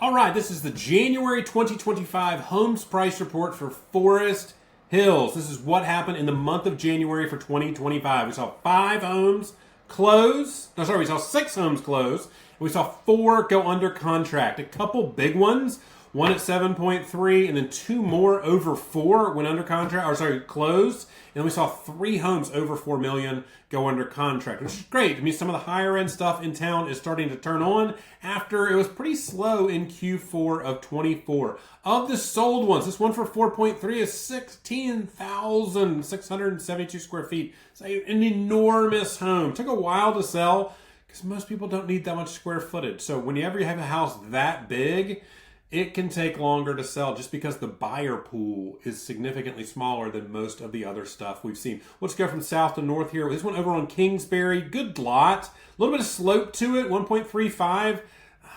All right, this is the January 2025 homes price report for Forest Hills. This is what happened in the month of January for 2025. We saw 5 homes close. No, sorry, we saw 6 homes close. And we saw 4 go under contract. A couple big ones, one at 7.3, and then 2 more over 4 went under contract, or sorry, closed. And then we saw 3 homes over 4 million go under contract, which is great. I mean, some of the higher end stuff in town is starting to turn on after it was pretty slow in Q4 of 24. Of the sold ones, this one for 4.3 is 16,672 square feet. It's an enormous home. Took a while to sell because most people don't need that much square footage. So whenever you have a house that big, it can take longer to sell just because the buyer pool is significantly smaller than most of the other stuff we've seen. Let's go from south to north here. This one over on Kingsbury, good lot. A little bit of slope to it, 1.35. I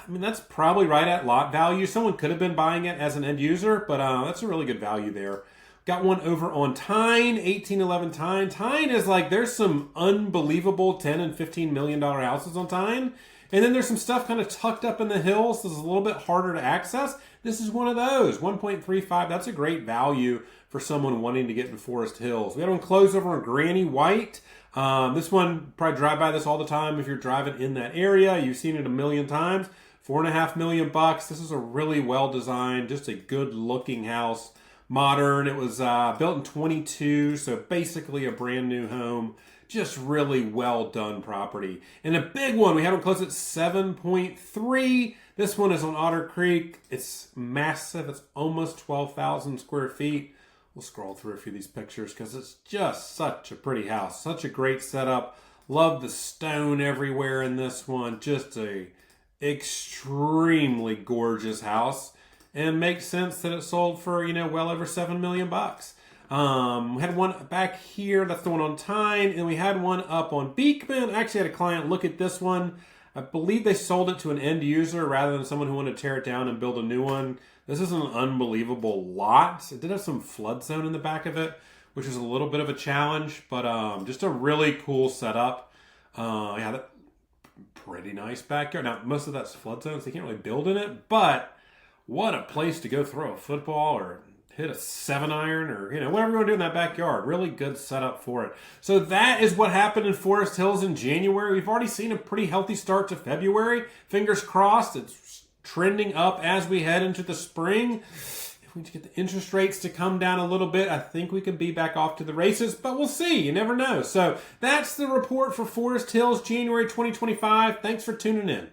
mean, that's probably right at lot value. Someone could have been buying it as an end user, but that's a really good value there. Got one over on Tyne, 1811 Tyne. Tyne is like, there's some unbelievable $10 and $15 million houses on Tyne. And then there's some stuff kind of tucked up in the hills. This is a little bit harder to access. This is one of those, 1.35. That's a great value for someone wanting to get in Forest Hills. We had one close over on Granny White. This one, probably drive by this all the time if you're driving in that area. You've seen it a million times. $4.5 million. This is a really well designed, just a good looking house. Modern. It was built in 22, so basically a brand new home. Just really well done property. And a big one, we had one close at 7.3. This one is on Otter Creek. It's massive. It's almost 12,000 square feet. We'll scroll through a few of these pictures because it's just such a pretty house. Such a great setup. Love the stone everywhere in this one. Just a extremely gorgeous house. And makes sense that it sold for, well over $7 million. We had one back here, that's the one on Tyne, and we had one up on Beekman. I actually had a client look at this one. I believe they sold it to an end user rather than someone who wanted to tear it down and build a new one. This is an unbelievable lot. It did have some flood zone in the back of it, which is a little bit of a challenge, but just a really cool setup. Yeah, that pretty nice backyard. Now, most of that's flood zone, so you can't really build in it, but what a place to go throw a football or hit a 7-iron or, whatever you want to do in that backyard. Really good setup for it. So that is what happened in Forest Hills in January. We've already seen a pretty healthy start to February. Fingers crossed. It's trending up as we head into the spring. If we get the interest rates to come down a little bit, I think we could be back off to the races, but we'll see. You never know. So that's the report for Forest Hills, January 2025. Thanks for tuning in.